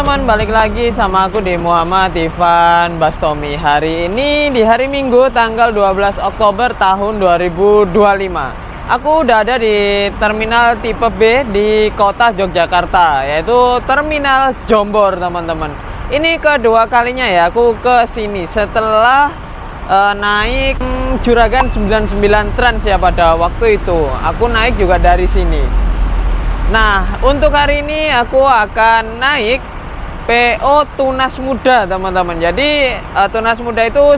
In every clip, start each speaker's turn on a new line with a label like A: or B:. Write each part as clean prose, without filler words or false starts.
A: teman-teman, balik lagi sama aku di Muhammad Ivan Bastomi. Hari ini di hari Minggu tanggal 12 Oktober tahun 2025. Aku udah ada di terminal tipe B di kota Yogyakarta, yaitu terminal Jombor teman-teman. Ini kedua kalinya ya aku ke sini setelah naik Juragan 99 Trans ya pada waktu itu. Aku naik juga dari sini. Nah, untuk hari ini aku akan naik PO Tunas Muda teman-teman. Jadi Tunas Muda itu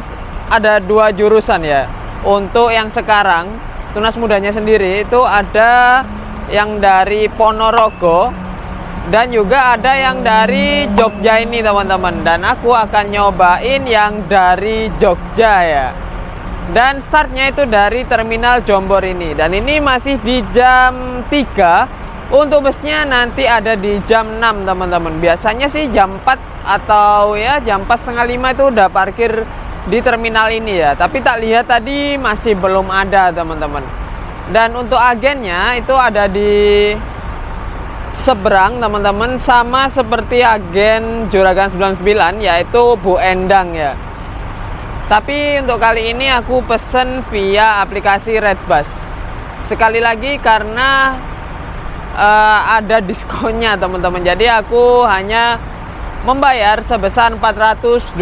A: ada dua jurusan ya. Untuk yang sekarang Tunas Mudanya sendiri itu ada yang dari Ponorogo dan juga ada yang dari Jogja ini teman-teman. Dan aku akan nyobain yang dari Jogja ya. Dan startnya itu dari terminal Jombor ini. Dan ini masih di jam 3. Untuk busnya nanti ada di jam 6 teman-teman. Biasanya sih jam 4 atau ya jam 4:30 itu udah parkir di terminal ini ya. Tapi tak lihat tadi masih belum ada teman-teman. Dan untuk agennya itu ada di seberang teman-teman, sama seperti agen Juragan 99 yaitu Bu Endang ya. Tapi untuk kali ini aku pesen via aplikasi Redbus. Sekali lagi karena ada diskonnya teman-teman. Jadi aku hanya membayar sebesar 420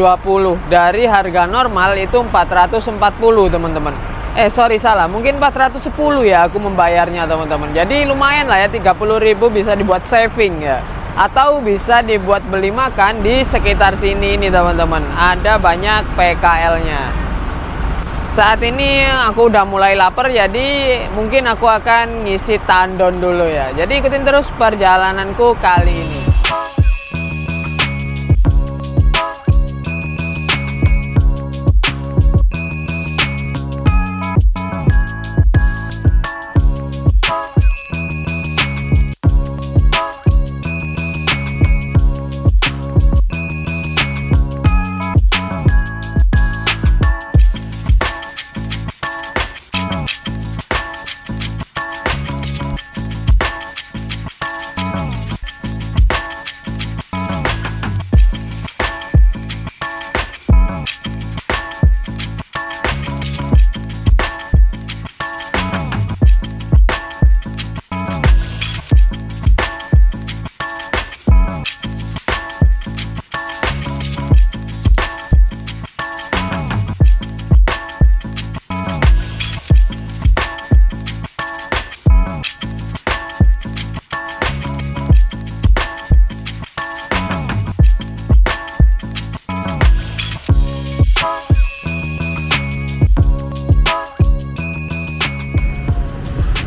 A: dari harga normal itu 440 teman-teman. Salah, mungkin 410 ya aku membayarnya teman-teman. Jadi lumayan lah ya, 30.000 bisa dibuat saving ya, atau bisa dibuat beli makan di sekitar sini ini teman-teman. Ada banyak PKL-nya. Saat ini aku udah mulai lapar, jadi mungkin aku akan ngisi tandon dulu ya. Jadi ikutin terus perjalananku kali ini.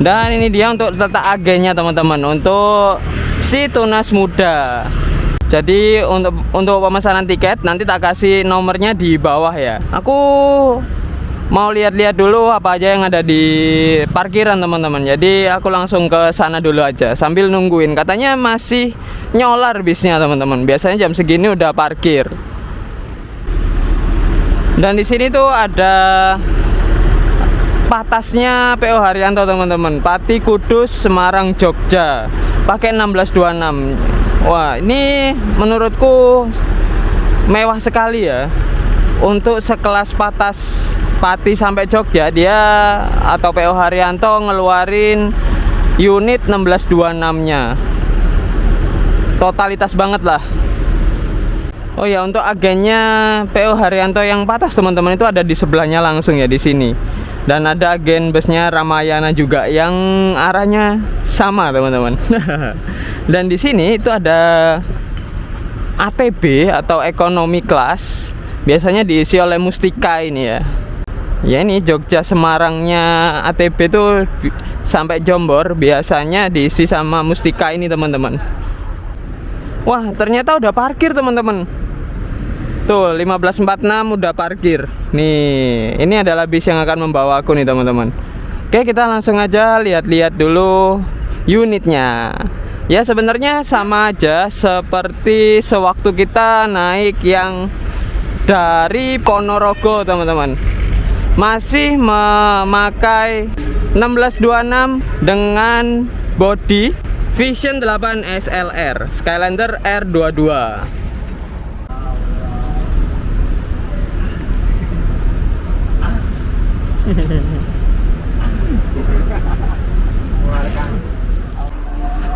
A: Dan ini dia untuk letak agennya teman-teman, untuk si Tunas Muda. Jadi untuk pemesanan tiket nanti tak kasih nomornya di bawah ya. Aku mau lihat-lihat dulu apa aja yang ada di parkiran teman-teman. Jadi aku langsung ke sana dulu aja sambil nungguin. Katanya masih nyolar bisnya teman-teman. Biasanya jam segini udah parkir. Dan di sini tuh ada patasnya PO Haryanto teman-teman, Pati Kudus Semarang Jogja, pakai 1626. Wah, ini menurutku mewah sekali ya. Untuk sekelas patas Pati sampai Jogja, dia atau PO Haryanto ngeluarin unit 1626-nya. Totalitas banget lah. Oh ya, untuk agennya PO Haryanto yang patas teman-teman itu ada di sebelahnya langsung ya, di sini. Dan ada agen busnya Ramayana juga yang arahnya sama teman-teman. Dan di sini itu ada ATB atau ekonomi kelas. Biasanya diisi oleh Mustika ini ya. Ya ini Jogja Semarangnya ATB itu sampai Jombor biasanya diisi sama Mustika ini teman-teman. Wah, ternyata udah parkir teman-teman. Tuh 1546 udah parkir. Nih, ini adalah bis yang akan membawa aku nih teman-teman. Oke, kita langsung aja lihat-lihat dulu unitnya. Ya sebenarnya sama aja seperti sewaktu kita naik yang dari Ponorogo teman-teman. Masih memakai 1626 dengan bodi Vision 8 SLR Skylander R22.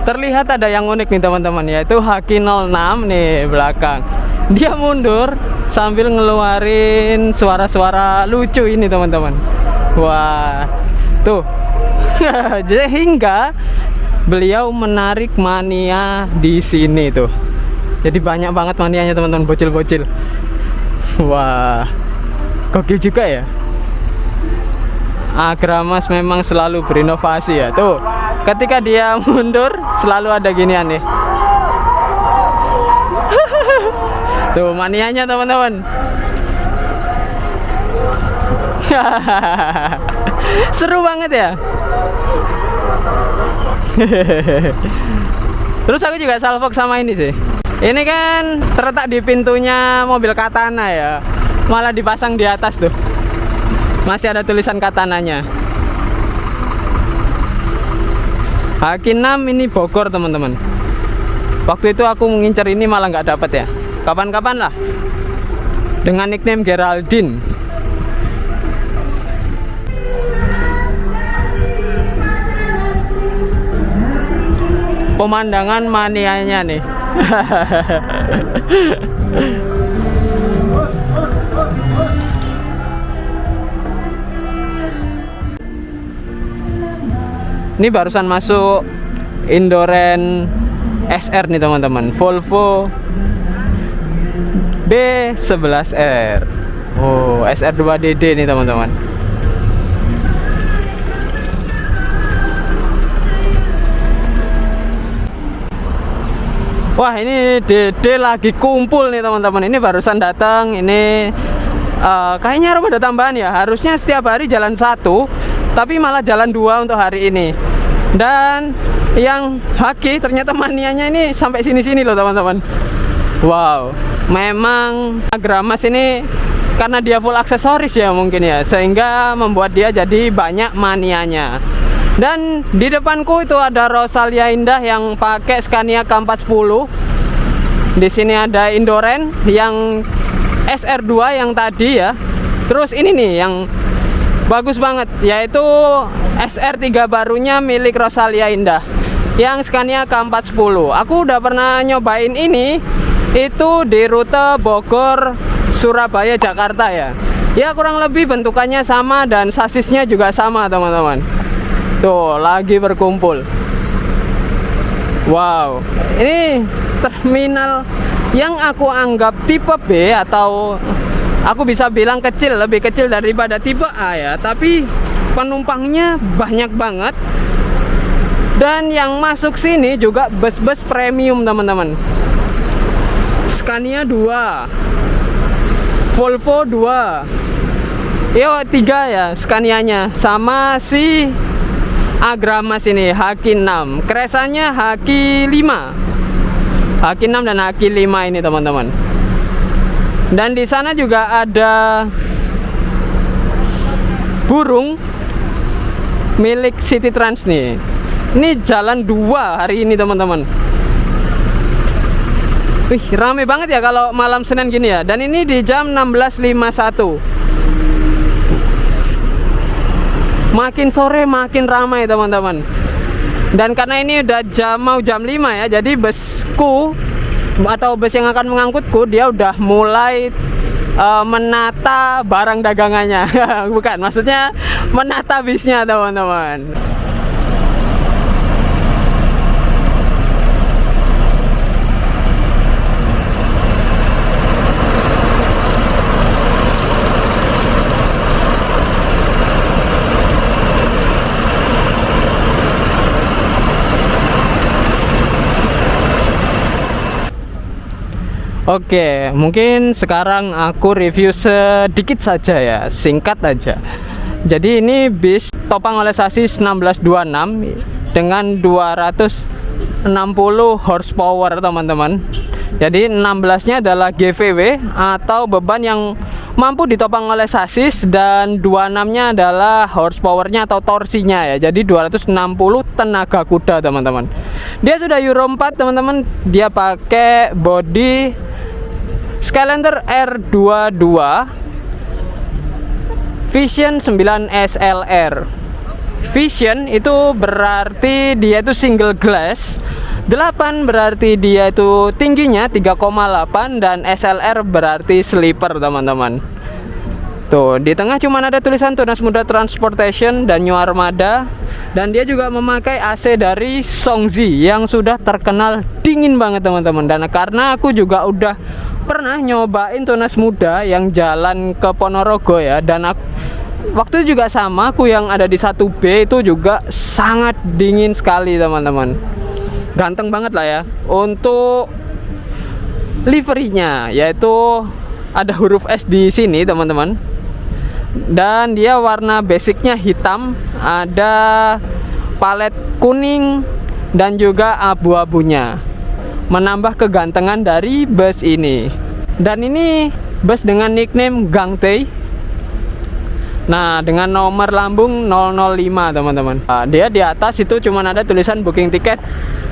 A: Terlihat ada yang unik nih teman-teman, yaitu Haki06 nih belakang. Dia mundur sambil ngeluarin suara-suara lucu ini teman-teman. Wah, tuh. Jadi hingga beliau menarik mania di sini tuh. Jadi banyak banget manianya teman-teman, bocil-bocil. Wah, gokil juga ya. Agramas memang selalu berinovasi ya. Tuh, ketika dia mundur selalu ada ginian nih. Tuh manianya teman-teman. Seru banget ya. Terus aku juga salvok sama ini sih. Ini kan terletak di pintunya mobil Katana ya. Malah dipasang di atas tuh. Masih ada tulisan Katananya. Haki6 ini Bogor teman-teman. Waktu itu aku mengincar ini malah nggak dapet ya. Kapan-kapan lah. Dengan nickname Geraldine. Pemandangan manianya nih. Ini barusan masuk Indoren SR nih teman-teman, Volvo B11R. Oh, SR2DD nih teman-teman. Wah, ini Dede lagi kumpul nih teman-teman. Ini barusan datang. Ini kayaknya ada tambahan ya. Harusnya setiap hari jalan 1, tapi malah jalan 2 untuk hari ini. Dan yang Haki ternyata manianya ini sampai sini-sini loh teman-teman. Wow, memang Agramas ini karena dia full aksesoris ya mungkin ya, sehingga membuat dia jadi banyak manianya. Dan di depanku itu ada Rosalia Indah yang pakai Scania K410. Di sini ada Indoren yang SR2 yang tadi ya. Terus ini nih yang bagus banget, yaitu SR3 barunya milik Rosalia Indah yang Scania K410. Aku udah pernah nyobain ini itu di rute Bogor, Surabaya, Jakarta ya. Ya kurang lebih bentukannya sama dan sasisnya juga sama teman-teman. Tuh lagi berkumpul. Wow, ini terminal yang aku anggap tipe B, atau aku bisa bilang kecil, lebih kecil daripada tipe A ya. Tapi penumpangnya banyak banget. Dan yang masuk sini juga bus-bus premium teman-teman. Scania 2, Volvo 2, yo 3 ya Scanianya, sama si Agramas ini Haki6, Cresanya Haki5, Haki6 dan Haki5 ini teman-teman. Dan di sana juga ada burung milik City Trans nih. Ini jalan 2 hari ini teman-teman. Wih, rame banget ya kalau malam Senin gini ya. Dan ini di jam 16.51. Makin sore makin ramai teman-teman. Dan karena ini udah mau jam 5 ya, jadi busku atau bus yang akan mengangkutku dia udah mulai menata barang dagangannya. Bukan, maksudnya menata bisnya teman-teman. Oke, mungkin sekarang aku review sedikit saja ya, singkat aja. Jadi ini bis topang oleh sasis 1626 dengan 260 horsepower teman-teman. Jadi 16-nya adalah GVW atau beban yang mampu ditopang oleh sasis, dan 26-nya adalah horsepower-nya atau torsinya ya. Jadi 260 tenaga kuda teman-teman. Dia sudah Euro 4 teman-teman. Dia pakai bodi Skylander R22 Vision 9 SLR. Vision itu berarti dia itu single glass, 8 berarti dia itu tingginya 3,8, dan SLR berarti sleeper teman-teman. Tuh, di tengah cuma ada tulisan Tunas Muda Transportation dan New Armada. Dan dia juga memakai AC dari Songzi yang sudah terkenal dingin banget teman-teman. Dan karena aku juga udah pernah nyobain Tunas Muda yang jalan ke Ponorogo ya, dan waktu itu juga sama, aku yang ada di 1B itu juga sangat dingin sekali teman-teman. Ganteng banget lah ya. Untuk liverynya yaitu ada huruf S di sini teman-teman. Dan dia warna basicnya hitam, ada palet kuning dan juga abu-abunya, menambah kegantengan dari bus ini. Dan ini bus dengan nickname Gangtei. Nah, dengan nomor lambung 005 teman-teman. Nah, dia di atas itu cuma ada tulisan booking tiket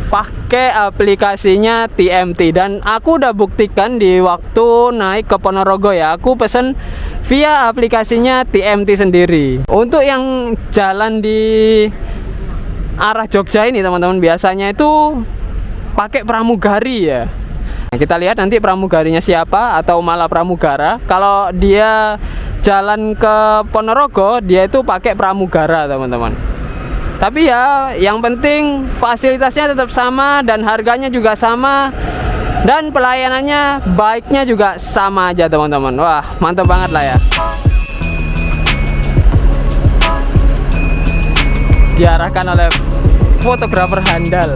A: pakai aplikasinya TMT. Dan aku udah buktikan di waktu naik ke Ponorogo ya, aku pesen via aplikasinya TMT sendiri. Untuk yang jalan di arah Jogja ini teman-teman, biasanya itu pakai pramugari ya. Nah, kita lihat nanti pramugarinya siapa, atau malah pramugara. Kalau dia jalan ke Ponorogo, dia itu pakai pramugara teman-teman. Tapi ya yang penting fasilitasnya tetap sama, dan harganya juga sama, dan pelayanannya baiknya juga sama aja teman-teman. Wah, mantap banget lah ya. Diarahkan oleh fotografer handal.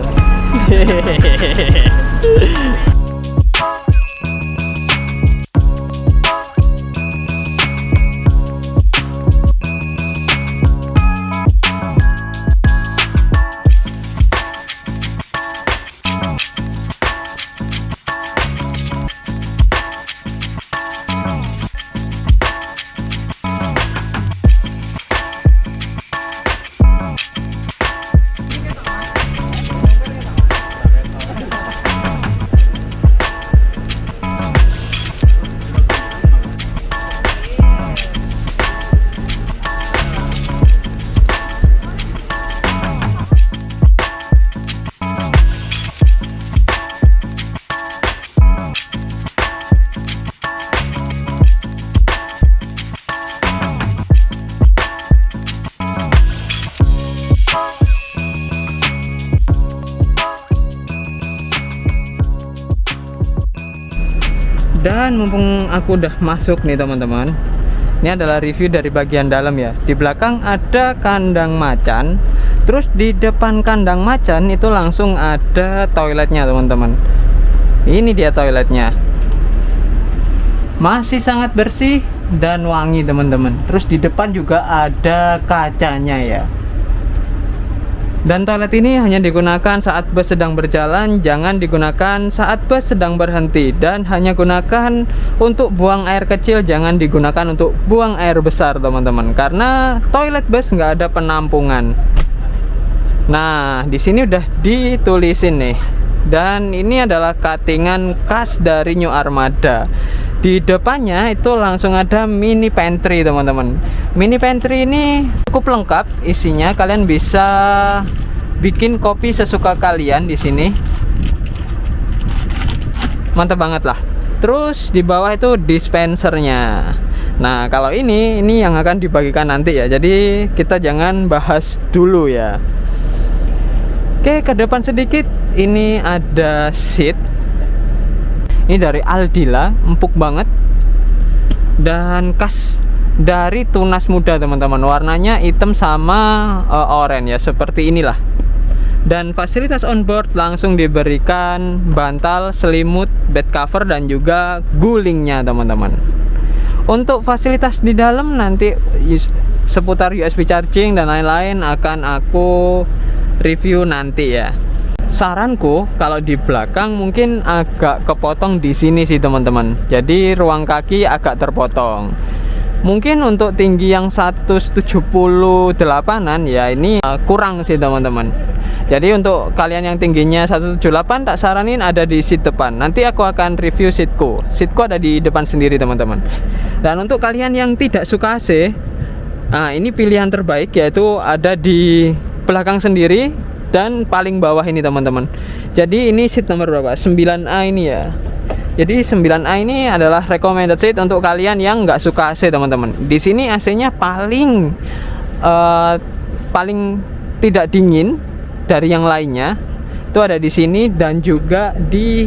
A: Dan mumpung aku udah masuk nih teman-teman, ini adalah review dari bagian dalam ya. Di belakang ada kandang macan, terus di depan kandang macan itu langsung ada toiletnya teman-teman. Ini dia toiletnya, masih sangat bersih dan wangi teman-teman. Terus di depan juga ada kacanya ya. Dan toilet ini hanya digunakan saat bus sedang berjalan, jangan digunakan saat bus sedang berhenti. Dan hanya gunakan untuk buang air kecil, jangan digunakan untuk buang air besar teman-teman, karena toilet bus nggak ada penampungan. Nah, di sini udah ditulisin nih. Dan ini adalah cuttingan khas dari New Armada. Di depannya itu langsung ada mini pantry teman-teman. Mini pantry ini cukup lengkap isinya. Kalian bisa bikin kopi sesuka kalian di sini. Mantap banget lah. Terus di bawah itu dispensernya. Nah, kalau ini yang akan dibagikan nanti ya. Jadi kita jangan bahas dulu ya. Oke, ke depan sedikit. Ini ada seat. Ini dari Aldila, empuk banget. Dan khas dari Tunas Muda teman-teman. Warnanya hitam sama oranye ya, seperti inilah. Dan fasilitas onboard langsung diberikan bantal, selimut, bed cover, dan juga gulingnya teman-teman. Untuk fasilitas di dalam nanti seputar USB charging dan lain-lain akan aku review nanti ya. saranku kalau di belakang mungkin agak kepotong di sini sih teman-teman. Jadi ruang kaki agak terpotong. Mungkin untuk tinggi yang 178an ya ini kurang sih teman-teman. Jadi untuk kalian yang tingginya 178 tak saranin ada di seat depan. Nanti aku akan review seatku. Seatku ada di depan sendiri teman-teman. Dan untuk kalian yang tidak suka AC, nah ini pilihan terbaik, yaitu ada di belakang sendiri dan paling bawah ini teman-teman. Jadi ini seat nomor berapa? 9A ini ya. Jadi 9A ini adalah recommended seat untuk kalian yang nggak suka AC teman-teman. Di sini AC-nya paling tidak dingin dari yang lainnya. Itu ada di sini dan juga di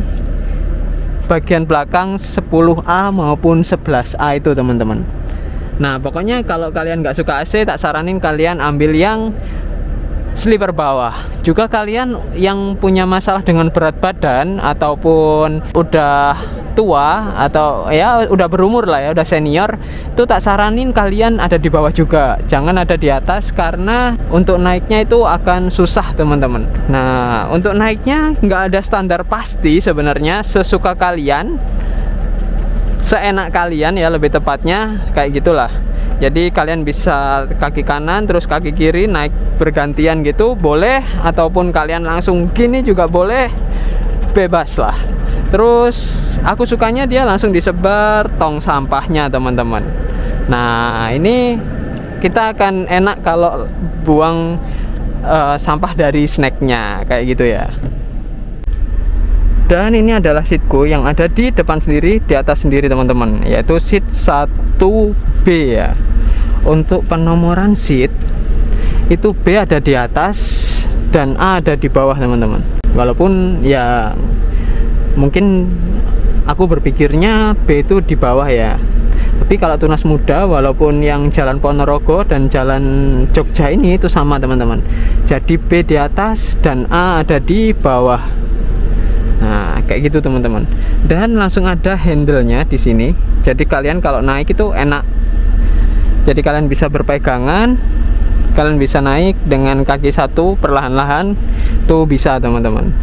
A: bagian belakang 10A maupun 11A itu teman-teman. Nah pokoknya kalau kalian nggak suka AC, tak saranin kalian ambil yang sleeper bawah. Juga kalian yang punya masalah dengan berat badan ataupun udah tua atau ya udah berumur lah ya, udah senior, itu tak saranin kalian ada di bawah juga. Jangan ada di atas karena untuk naiknya itu akan susah teman-teman. Nah untuk naiknya nggak ada standar pasti sebenarnya, sesuka kalian, seenak kalian ya lebih tepatnya kayak gitulah. Jadi kalian bisa kaki kanan terus kaki kiri naik bergantian gitu boleh, ataupun kalian langsung gini juga boleh, bebas lah. Terus aku sukanya dia langsung disebar tong sampahnya teman-teman. Nah ini kita akan enak kalau buang sampah dari snacknya kayak gitu ya. Dan ini adalah seatku yang ada di depan sendiri, di atas sendiri teman-teman, yaitu seat 1B ya. Untuk penomoran seat itu B ada di atas dan A ada di bawah teman-teman. Walaupun ya mungkin aku berpikirnya B itu di bawah ya. Tapi kalau tunas muda, walaupun yang jalan Ponorogo dan jalan Jogja ini itu sama teman-teman. Jadi B di atas dan A ada di bawah. Nah, kayak gitu teman-teman. Dan langsung ada handle-nya di sini. Jadi kalian kalau naik itu enak. Jadi kalian bisa berpegangan, kalian bisa naik dengan kaki satu perlahan-lahan, tuh bisa teman-teman.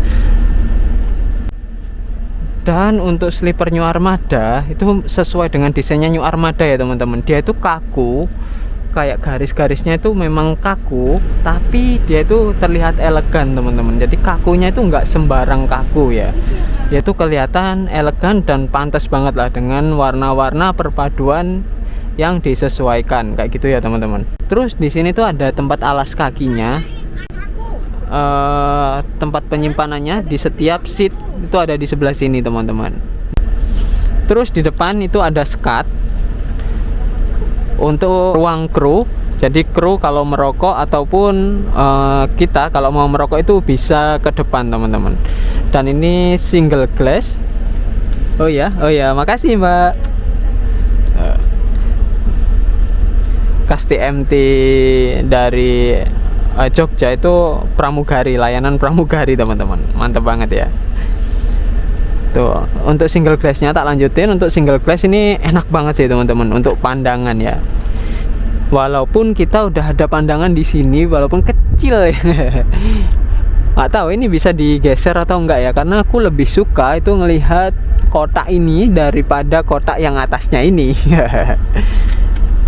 A: Dan untuk sleeper New Armada itu sesuai dengan desainnya New Armada ya teman-teman. Dia itu kaku, kayak garis-garisnya itu memang kaku, tapi dia itu terlihat elegan teman-teman. Jadi kakunya itu nggak sembarang kaku ya. Dia itu kelihatan elegan dan pantas banget lah dengan warna-warna perpaduan yang disesuaikan kayak gitu ya teman-teman. Terus di sini tuh ada tempat alas kakinya, tempat penyimpanannya di setiap seat itu ada di sebelah sini teman-teman. Terus di depan itu ada skat untuk ruang kru. Jadi kru kalau merokok ataupun kita kalau mau merokok itu bisa ke depan teman-teman. Dan ini single glass. Oh ya, makasih Mbak. Kasti MT dari Jogja itu pramugari, layanan pramugari teman-teman, mantep banget ya. Tuh untuk single glassnya tak lanjutin. Untuk single glass ini enak banget sih teman-teman untuk pandangan ya. Walaupun kita udah ada pandangan di sini, walaupun kecil ya. Nggak tahu ini bisa digeser atau enggak ya, karena aku lebih suka itu ngelihat kotak ini daripada kotak yang atasnya ini.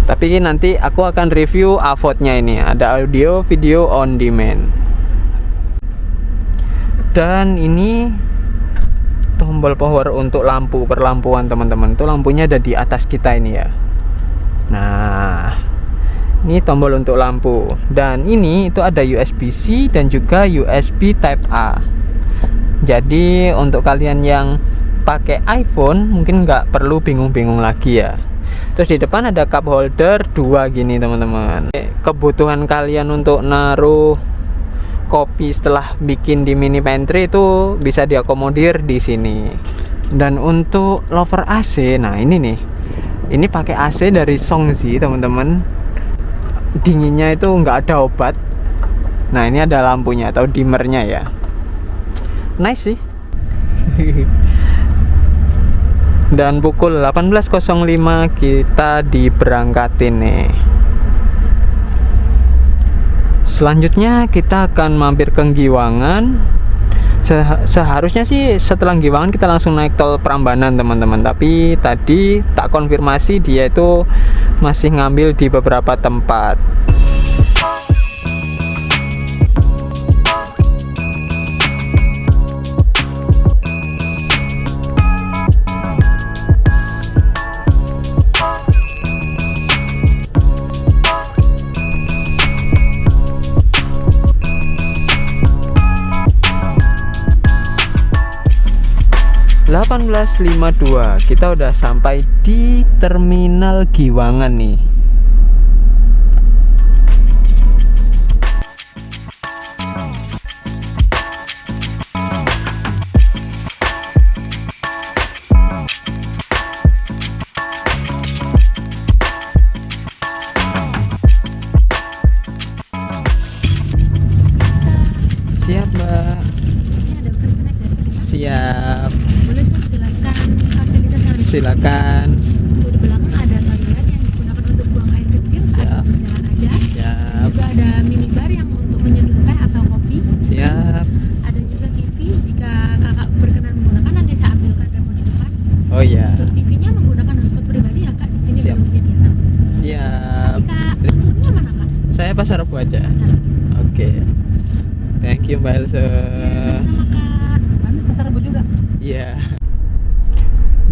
A: Tapi nanti aku akan review AVOD-nya ini. Ada audio, video on demand. Dan ini tombol power untuk lampu perlampuan teman-teman. Itu lampunya ada di atas kita ini ya. Nah, ini tombol untuk lampu. Dan ini itu ada USB-C dan juga USB Type A. Jadi untuk kalian yang pakai iPhone mungkin nggak perlu bingung-bingung lagi ya. Terus di depan ada cup holder 2 gini teman-teman. Kebutuhan kalian untuk naruh kopi setelah bikin di mini pantry itu bisa diakomodir di sini. Dan untuk lover AC, nah ini nih, ini pakai AC dari Songzi teman-teman. Dinginnya itu nggak ada obat. Nah ini ada lampunya atau dimmernya ya. Nice sih. Dan pukul 18.05 kita diberangkatin nih. Selanjutnya kita akan mampir ke Giwangan. Seharusnya sih setelah Giwangan kita langsung naik tol Prambanan teman-teman, tapi tadi tak konfirmasi dia itu masih ngambil di beberapa tempat. (18.52) kita udah sampai di Terminal Giwangan nih. Siap, Mbak. Siap.
B: Boleh saya jelaskan fasilitas yang ada?
A: Silakan.
B: Untuk di belakang ada toilet yang digunakan untuk buang air kecil saat
A: Siap.
B: berjalan aja.
A: Siap.
B: Juga ada minibar yang untuk menyeduh teh atau kopi.
A: Siap.
B: Ada juga TV jika kakak berkenan menggunakan, nanti saya ambilkan remote di depan.
A: Oh iya.
B: Untuk TV-nya menggunakan hotspot pribadi ya kak, di sini
A: Siap.
B: belum menyediakan.
A: Siap.
B: Makasih kak. Turunnya mana kak?
A: Saya Pasar Rebo aja.
B: Pasar.
A: Oke. Thank you Mbak Elsa.
B: Ya, sama-sama kak. Mana Pasar Rebo juga?
A: Iya.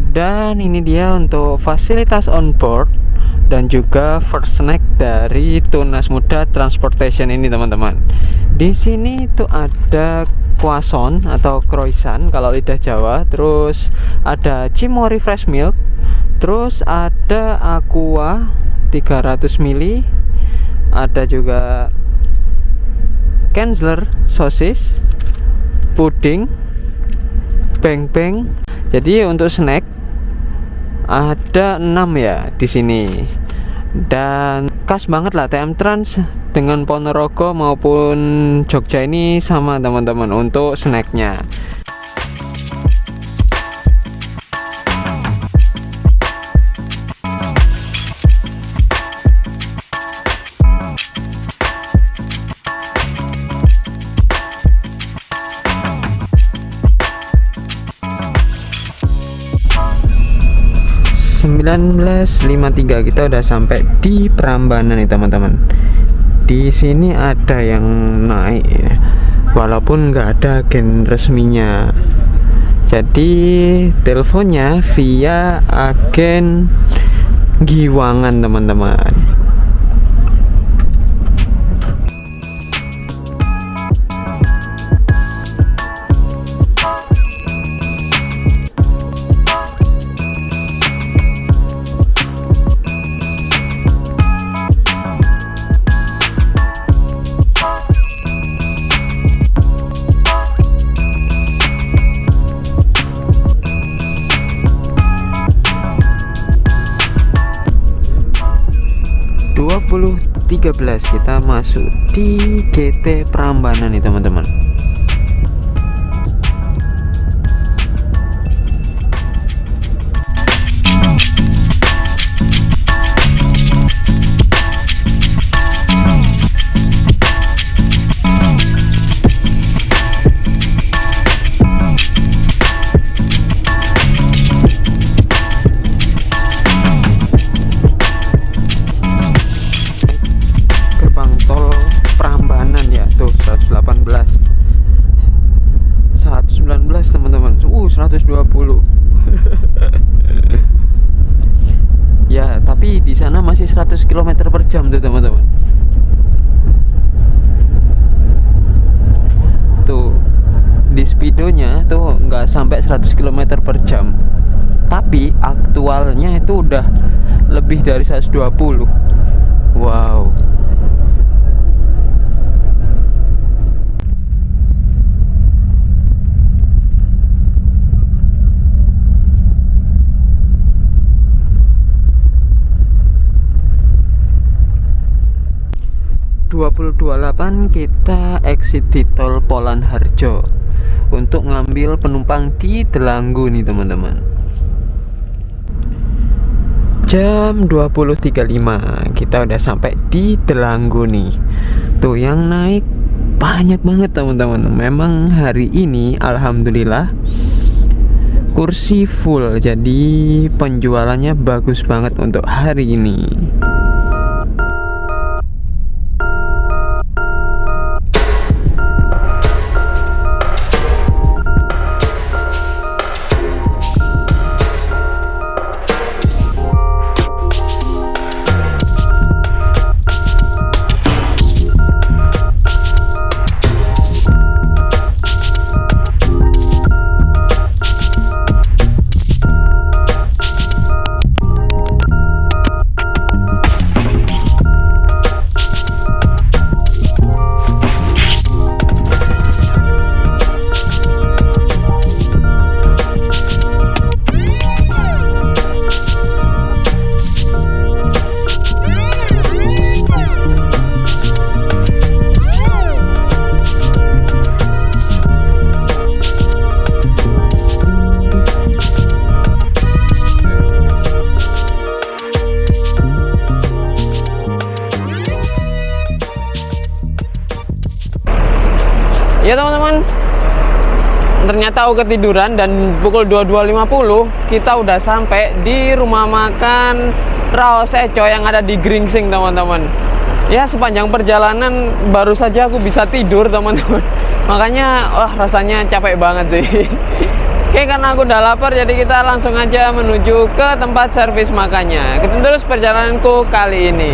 A: Dan ini dia untuk fasilitas on board dan juga first snack dari Tunas Muda Transportation ini teman-teman. Di sini itu ada croissant atau croissant kalau lidah Jawa, terus ada Cimory Fresh Milk, terus ada Aqua 300 ml, ada juga Kenzler sosis, puding, beng-beng. Jadi untuk snack ada 6 ya di sini. Dan khas banget lah TM Trans dengan Ponorogo maupun Jogja ini sama teman-teman untuk snacknya. (19.53) kita udah sampai di Prambanan nih teman-teman. Di sini ada yang naik ya, walaupun nggak ada agen resminya. Jadi teleponnya via agen Giwangan teman-teman. Kita masuk di GT Prambanan nih teman-teman. Tol Prambanan ya, tuh 118, 119 teman-teman, 120. Ya, tapi di sana masih 100 km per jam tuh teman-teman. Tuh di speedonya tuh nggak sampai 100 km per jam, tapi aktualnya itu udah lebih dari 120. Wow. (20.28) kita exit di tol Polan Harjo untuk ngambil penumpang di Delanggu nih teman-teman. Jam 20.35 kita udah sampai di Delanggu nih. Tuh yang naik banyak banget teman-teman. Memang hari ini alhamdulillah kursi full, jadi penjualannya bagus banget untuk hari ini. Ya teman-teman, ternyata aku ketiduran dan pukul 22.50 kita udah sampai di rumah makan Raos Eco yang ada di Gringsing teman-teman. Ya sepanjang perjalanan baru saja aku bisa tidur teman-teman. Makanya wah rasanya capek banget sih. Oke, karena aku udah lapar jadi kita langsung aja menuju ke tempat servis makannya. Ikutin terus perjalananku kali ini.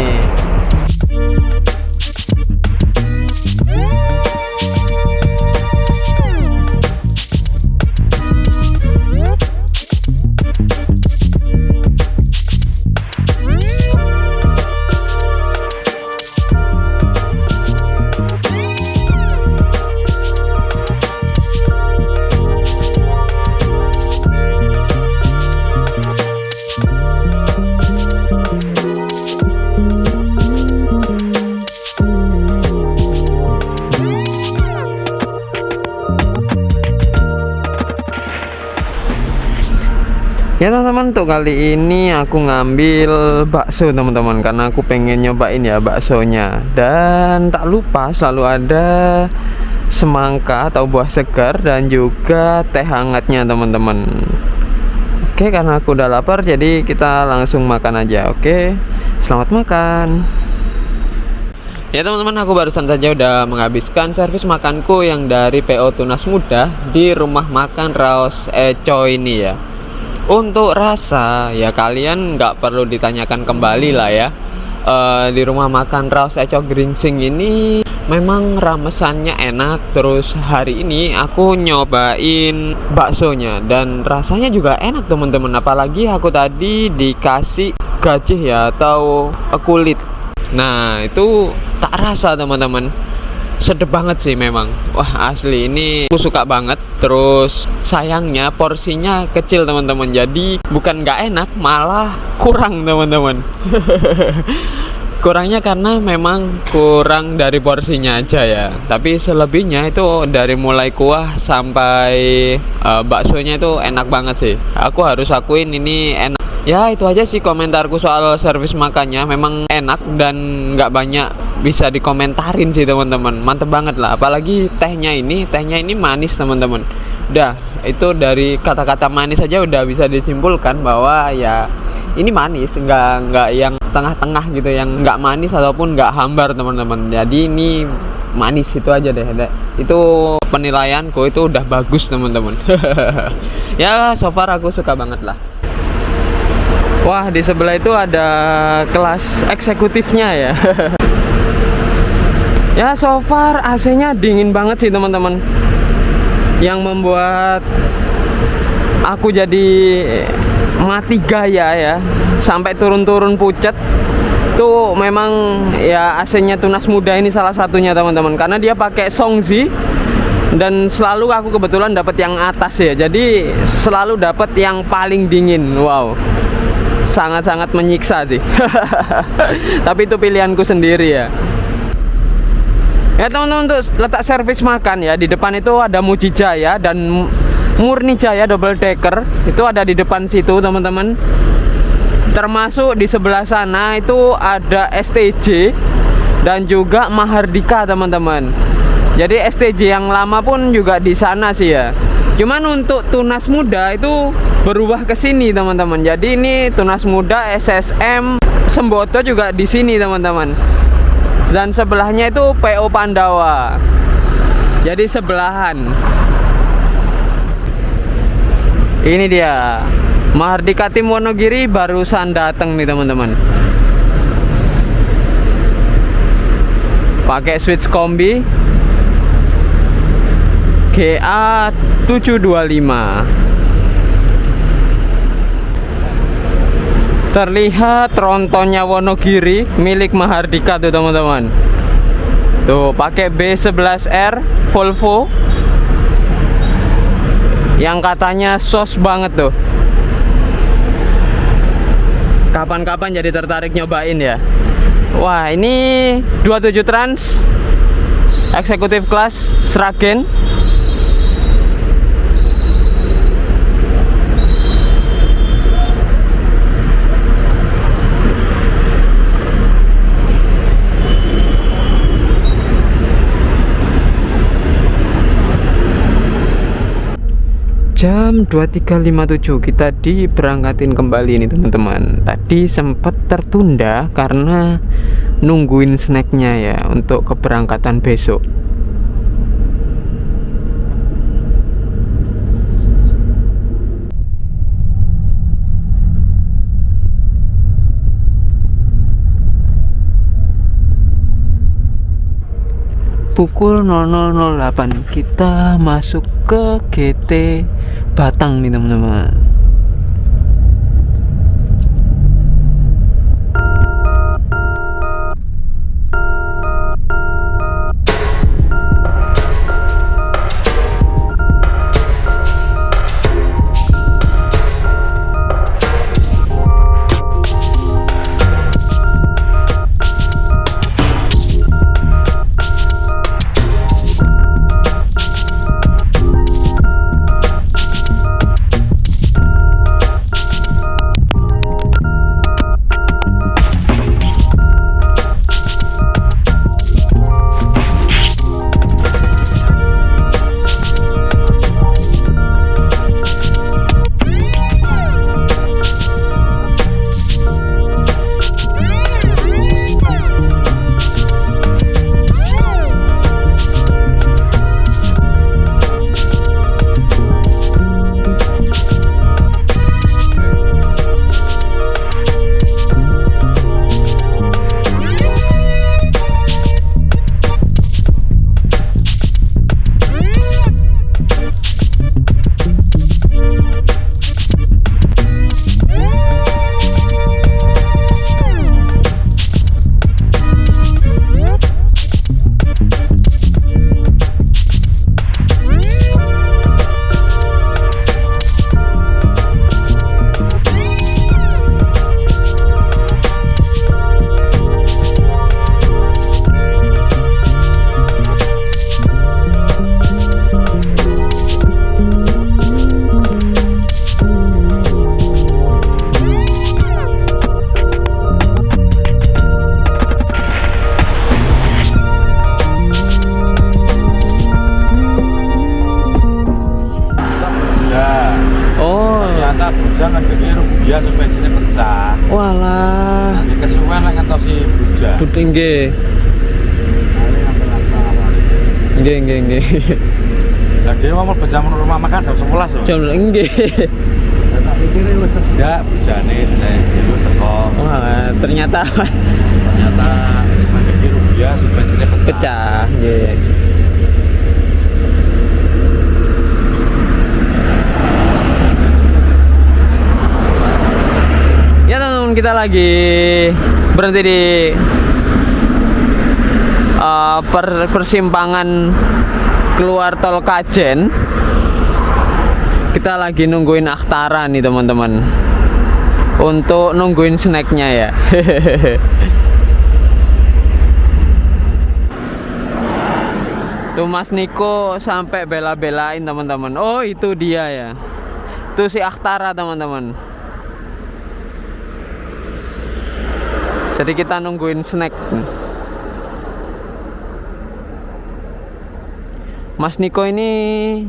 A: Ya teman-teman, untuk kali ini aku ngambil bakso teman-teman, karena aku pengen nyobain ya baksonya. Dan tak lupa selalu ada semangka atau buah segar dan juga teh hangatnya teman-teman. Oke, karena aku udah lapar jadi kita langsung makan aja. Oke, selamat makan. Ya teman-teman, aku barusan saja udah menghabiskan servis makanku yang dari PO Tunas Muda di rumah makan Raos Eco ini ya. Untuk rasa ya kalian nggak perlu ditanyakan kembali lah ya. Di rumah makan Raos Eco Gringsing ini memang ramesannya enak. Terus hari ini aku nyobain baksonya dan rasanya juga enak teman-teman. Apalagi aku tadi dikasih gajih ya atau kulit. Nah itu tak rasa teman-teman, sedep banget sih memang. Wah asli ini aku suka banget. Terus sayangnya porsinya kecil teman-teman, jadi bukan nggak enak malah kurang teman-teman. Kurangnya karena memang kurang dari porsinya aja ya. Tapi selebihnya itu dari mulai kuah sampai baksonya itu enak banget sih. Aku harus akuin ini enak. Ya itu aja sih komentarku soal servis makannya. Memang enak dan nggak banyak bisa dikomentarin sih teman-teman. Mantep banget lah. Apalagi tehnya ini manis teman-teman. Udah itu dari kata-kata manis aja udah bisa disimpulkan bahwa ya ini manis, nggak yang tengah-tengah gitu, yang nggak manis ataupun nggak hambar teman-teman. Jadi ini manis itu aja deh. Itu penilaianku itu udah bagus teman-teman. Ya so far aku suka banget lah. Wah di sebelah itu ada kelas eksekutifnya ya. Ya so far AC-nya dingin banget sih teman-teman, yang membuat aku jadi mati gaya ya, sampai turun-turun pucet. Tuh memang ya AC-nya Tunas Muda ini salah satunya teman-teman, karena dia pakai Songzi dan selalu aku kebetulan dapat yang atas ya, jadi selalu dapat yang paling dingin. Wow, sangat-sangat menyiksa sih. Tapi itu pilihanku sendiri ya. Ya teman-teman, untuk letak servis makan ya, di depan itu ada Mujijaya dan Murni Jaya double decker. Itu ada di depan situ teman-teman. Termasuk di sebelah sana itu ada STJ dan juga Mahardika teman-teman. Jadi STJ yang lama pun juga di sana sih ya. Cuman untuk Tunas Muda itu berubah ke sini teman-teman. Jadi ini Tunas Muda SSM Semboto juga di sini teman-teman. Dan sebelahnya itu PO Pandawa. Jadi sebelahan. Ini dia Mahardika Tim Wonogiri barusan datang nih teman-teman. Pakai switch kombi GA 725. Terlihat trontonnya Wonogiri milik Mahardika tuh teman-teman. Tuh pakai B11R Volvo yang katanya sos banget tuh. Kapan-kapan jadi tertarik nyobain ya. Wah, ini 27 trans eksekutif kelas Sragen. Jam 23.57 kita diberangkatin kembali nih teman-teman. Tadi sempat tertunda karena nungguin snacknya ya untuk keberangkatan besok. Pukul 00.08 kita masuk ke GT Batang nih teman-teman.
C: Jangan gede rupiah suspensinya pecah.
A: Walah.
C: Nanti kesuwen lah ngantosi buja.
A: Tinggi. Nggih.
C: Lah dia mau bejam rumah makan jam 11 loh.
A: Jam nggih.
C: Tak pikirin wis enggak bujane dulu teko.
A: Wah, ternyata
C: Jangan gede rupiah suspensinya pecah.
A: pecah. Nggih. Ya teman-teman, kita lagi berhenti di persimpangan keluar tol Kajen. Kita lagi nungguin Aktara nih teman-teman, untuk nungguin snacknya ya. Tuh Mas Niko sampai bela-belain teman-teman. Oh itu dia ya, tuh si Aktara teman-teman. Jadi kita nungguin snack. Mas Niko ini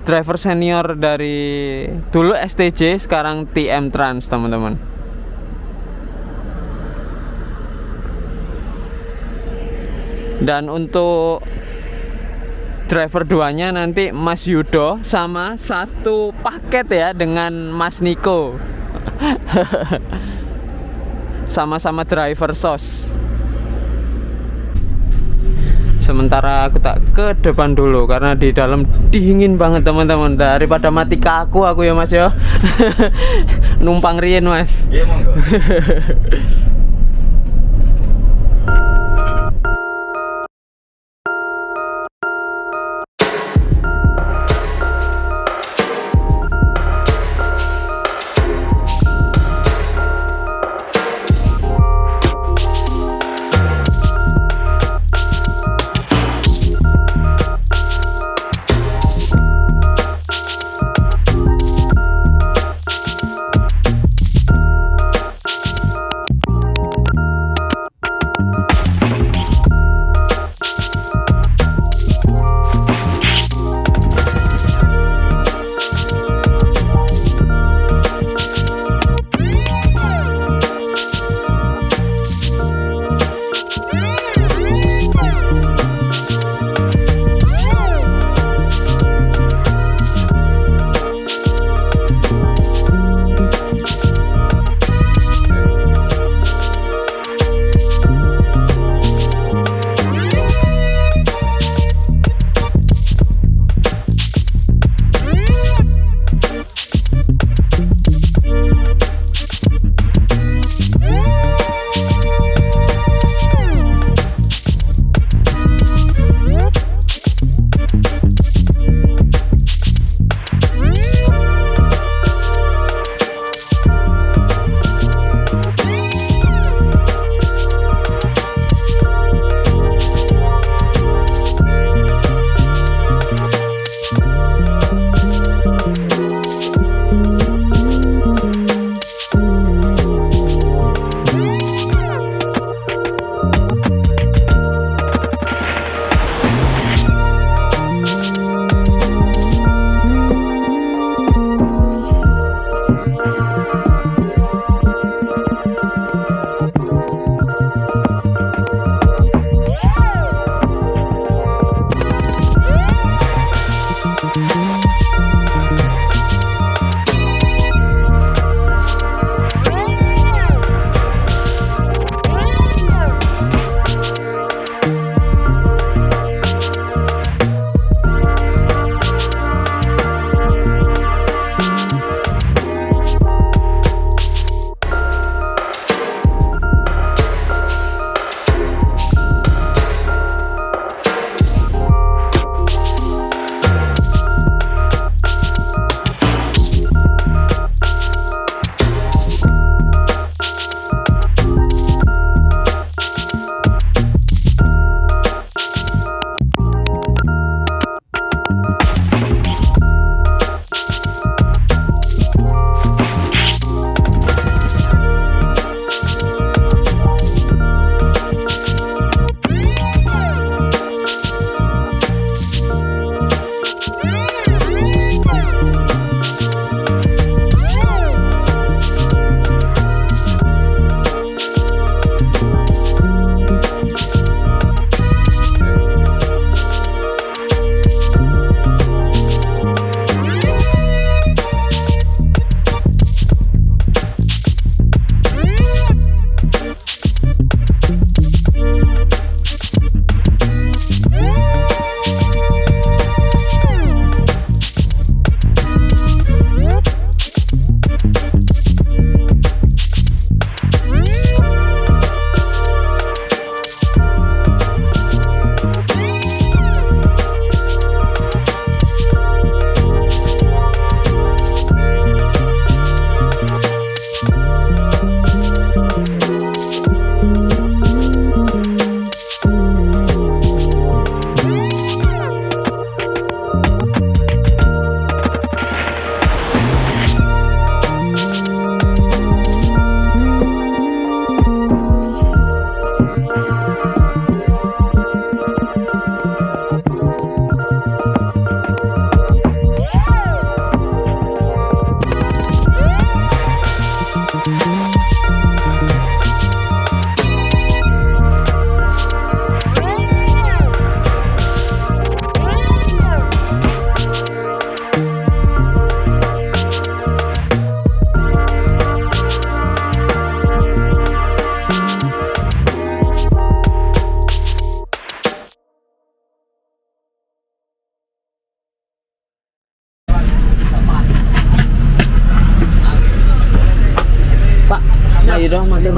A: driver senior dari dulu STJ, sekarang TM Trans, teman-teman. Dan untuk driver duanya nanti Mas Yudo, sama satu paket ya dengan Mas Niko. Sama-sama driver SOS. Sementara aku tak ke depan dulu karena di dalam dingin banget, teman-teman. Daripada mati kaku aku ya Mas ya. Numpang rien Mas.
C: Iya monggo.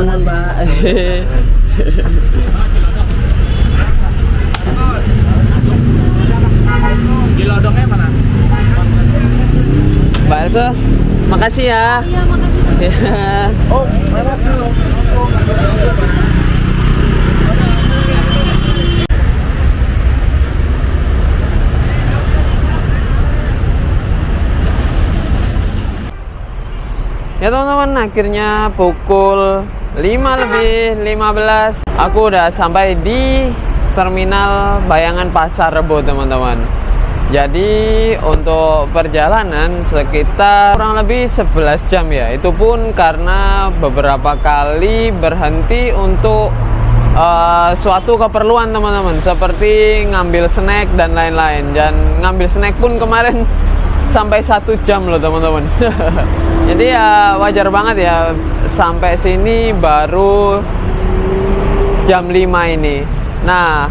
A: nuwun, Pak.
C: Gilodongnya mana?
A: Mbak Elsa, makasih ya.
B: Iya, makasih.
A: Ya.
C: Oh, mana dulu?
A: Ya teman-teman, akhirnya pukul 5:15 aku udah sampai di terminal Bayangan Pasar Rebo teman-teman. Jadi untuk perjalanan sekitar kurang lebih 11 jam ya. Itu pun karena beberapa kali berhenti untuk suatu keperluan teman-teman, seperti ngambil snack dan lain-lain. Dan ngambil snack pun kemarin sampai 1 jam loh teman-teman. Jadi ya wajar banget ya, sampai sini baru jam 5 ini. Nah,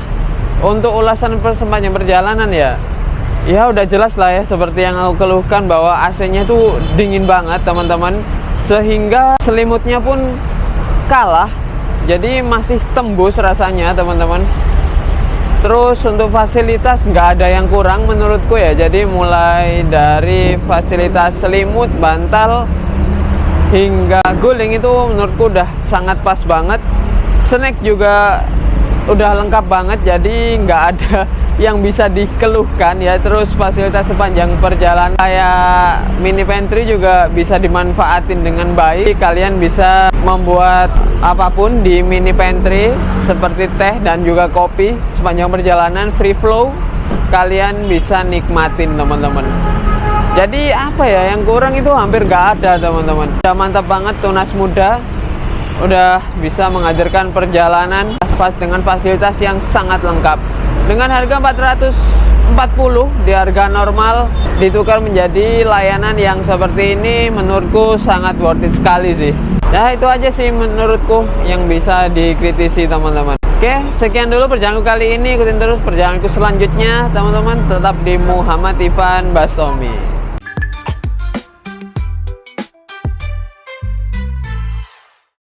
A: untuk ulasan sepanjang perjalanan ya udah jelas lah ya, seperti yang aku keluhkan bahwa AC-nya tuh dingin banget teman-teman, sehingga selimutnya pun kalah. Jadi masih tembus rasanya teman-teman. Terus untuk fasilitas nggak ada yang kurang menurutku ya. Jadi mulai dari fasilitas selimut, bantal, hingga guling itu menurutku udah sangat pas banget. Snack juga udah lengkap banget, jadi nggak ada yang bisa dikeluhkan ya. Terus fasilitas sepanjang perjalanan kayak mini pantry juga bisa dimanfaatin dengan baik. Kalian bisa membuat apapun di mini pantry seperti teh dan juga kopi sepanjang perjalanan, free flow, kalian bisa nikmatin teman-teman. Jadi apa ya yang kurang itu hampir nggak ada teman-teman. Udah mantap banget, tunas muda udah bisa menghadirkan perjalanan pas dengan fasilitas yang sangat lengkap. Dengan harga 440 di harga normal ditukar menjadi layanan yang seperti ini, menurutku sangat worth it sekali sih. Ya itu aja sih menurutku yang bisa dikritisi teman-teman. Oke, sekian dulu perjalananku kali ini. Ikutin terus perjalananku selanjutnya teman-teman. Tetap di Muhammad Ivan Bastomi.